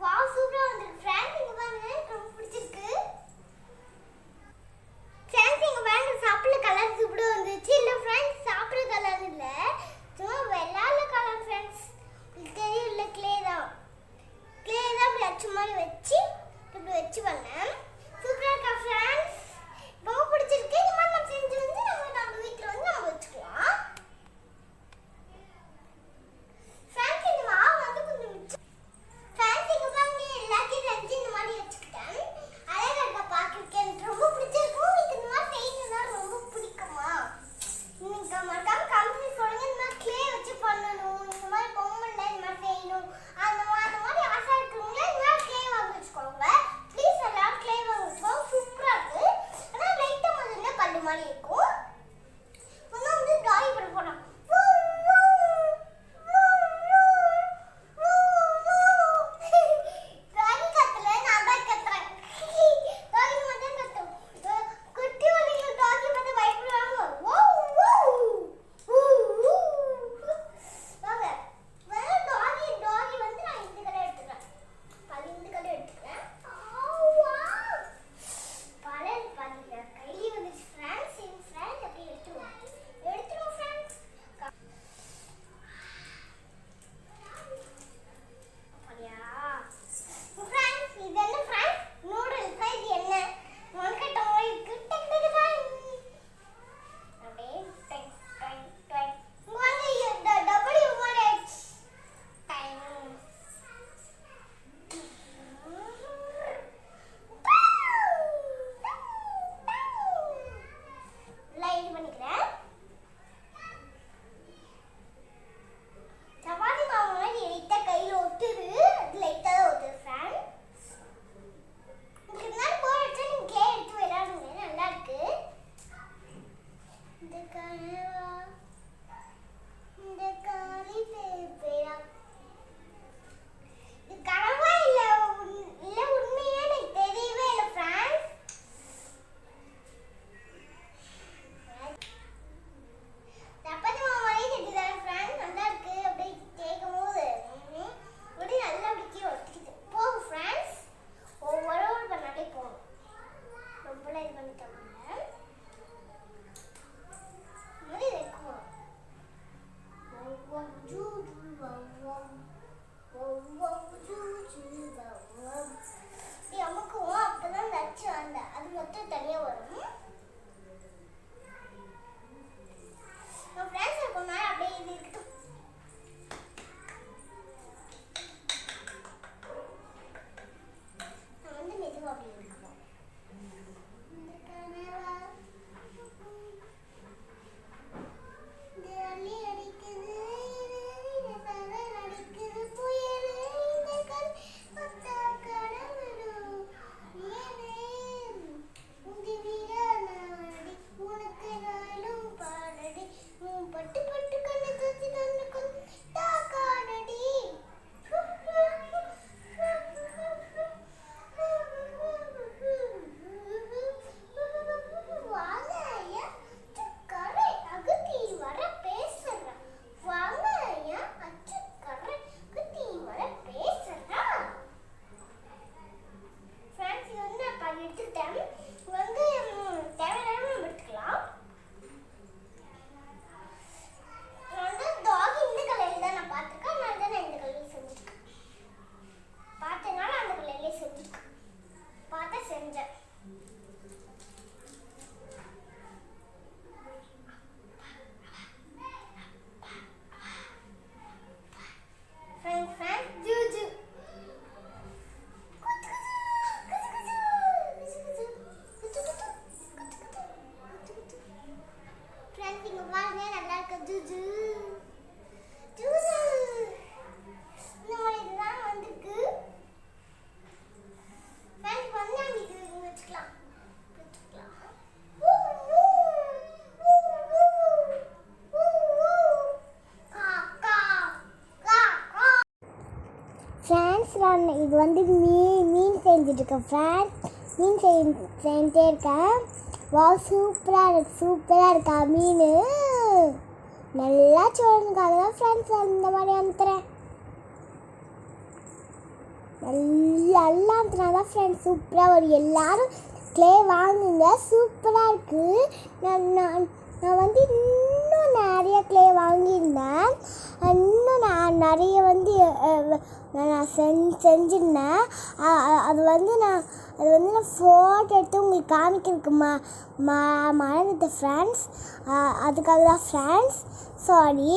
Wow சூப்பரா வந்திருக்கு friends. இங்க பாருங்க எனக்கு ரொம்ப பிடிச்சிருக்கு ஃப்ரெண்ட்ஸ். இங்க பாருங்க சாப்பிடுற கலர் சூப்பரா வந்துச்சு. இல்ல ஃப்ரெண்ட்ஸ் சாப்பிடுற கலர் இல்ல, சும்மா வெள்ளால கலர் ஃப்ரெண்ட்ஸ். உங்களுக்கு தெரியும் இல்ல, க்ளே தான் இப்படி அச்சு மாதிரி வச்சு இப்படி வச்சு பண்ணேன். சூப்பரா இருக்கா ஃப்ரெண்ட்ஸ்? ரொம்ப பிடிச்சிருக்கு. இந்த மாதிரி நம்ம செஞ்சு வந்து நம்ம வீட்டில் வந்து நம்ம வச்சுக்கலாம் ஃப்ரெண்ட்ஸ். இந்த மாவு வந்து கொஞ்சம் மிச்சம் ஃப்ரெண்ட்ஸ். இங்க பாருங்க எல்லாத்தையும் செஞ்சு இந்த மாதிரி வச்சுக்கிட்டேன். அழகா இருக்கா பார்க்கறதுக்கு, எனக்கு ரொம்ப பிடிச்சிருக்கு. உங்களுக்கு இந்த மாதிரி செய்யணும்னா ரொம்ப பிடிக்குமா? நீங்க மறக்காம கமெண்ட்ல சொல்லுங்க. இந்த மாதிரி க்ளே வச்சு பண்ணணும், இந்த மாதிரி பொம்மைல இந்த மாதிரி செய்யணும், அந்த மாதிரி ஆசை இருக்குங்களா? இந்த மாதிரி க்ளே வாங்கி வச்சுக்கோங்க ப்ளீஸ். எல்லாரும் க்ளே வாங்கி வச்சுக்கோங்க. சூப்பரா இருக்கு. ஆனால் லைட்டாக முதல்ல கல் மாதிரி இருக்கும். இன்னும் வந்து டிராயிங் பண்ண போனோம். இது வந்து மீன் செஞ்சுட்ருக்கேன் ஃப்ரெண்ட்ஸ். மீன் செஞ்சுட்டே இருக்கேன். வா சூப்பராக இருக்கா மீன். நல்லா சொல்லுங்க. அதுதான் ஃப்ரெண்ட்ஸ் அந்த மாதிரி அனுப்புகிறேன். எல்லாம் தான் ஃப்ரெண்ட்ஸ் சூப்பராக வரும். எல்லாரும் க்ளே வாங்குங்க, சூப்பராக இருக்குது. நான் வந்து இன்னும் நிறைய க்ளே வாங்கியிருந்தேன். இன்னும் நான் நிறைய வந்து நான் செஞ்சிருந்தேன். அது வந்து நான் ஃபோட்டோ எடுத்து உங்களுக்கு காமிக்கிறதுக்கு மறந்துட்டேன் ஃப்ரெண்ட்ஸ். அதுக்காக தான் ஃப்ரெண்ட்ஸ் சாரி.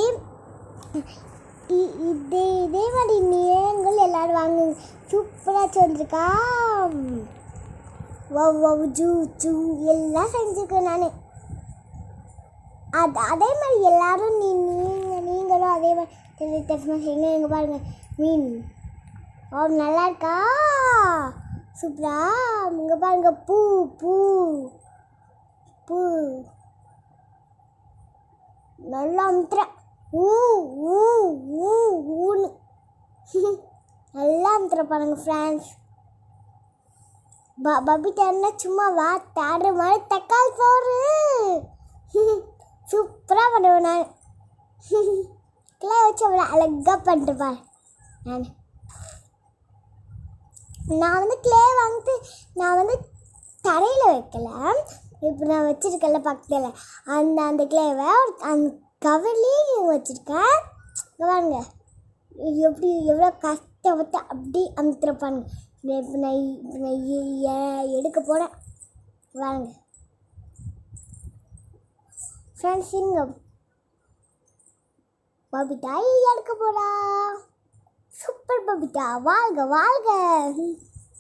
இதே மாதிரி நீங்கள் எல்லோரும் வாங்குங்க, சூப்பராக வந்துருக்கா. ஜூ எல்லாம் செஞ்சுருக்கேன் நான். அதே மாதிரி எல்லோரும் நீங்களும் அதே மாதிரி செய்யுங்க. எங்கே பாருங்கள் மீன் நல்லா இருக்கா, சூப்பரா. இங்கே பாருங்கள் பூ பூ பூ நல்லா அமுத்துறேன். ஊன்னு நல்லா அமுத்துற பாருங்க ஃப்ரெண்ட்ஸ். பபிட்டா சும்மா தேடுற மாதிரி தக்காளி சோறு சூப்பராக பண்ணுவேன் நான். கிளை வச்சு அவ்வளோ அழகாக பண்ணிட்டுப்பார். நான் வந்து கிளே வாங்கிட்டு நான் வந்து தரையில் வைக்கல, இப்போ நான் வச்சுருக்கேன்ல பக்கத்தில் அந்த கிளேவை அந்த கவர்லேயே வச்சுருக்கேன். பாருங்க எப்படி எவ்வளோ கஷ்டப்பட்டு அப்படி அமுத்துறப்பாங்க. இப்போ நான் எடுக்க போனேன் வாங்க ஃப்ரெண்ட்ஸ். இங்கே பபிட்டா எடுக்க போகிறா. சூப்பர் பபிட்டா, வாழ்க வாழ்க,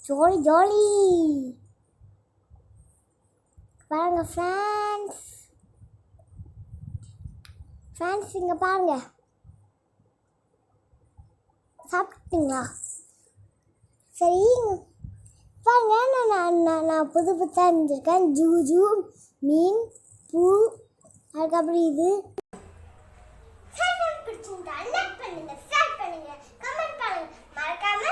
ஜோலி ஜோலி. பாருங்க ஃப்ரெண்ட்ஸ் இங்கே பாருங்க. சாப்பிட்டீங்களா? சரி பாருங்க, நான் புதுசாக இருந்திருக்கேன். ஜூ மீன் பூ, அதுக்கப்புறம் இது. பிடிச்சிருந்தா லைக் பண்ணுங்க, ஷேர் பண்ணுங்க, கமெண்ட் பண்ணுங்க, மறக்காம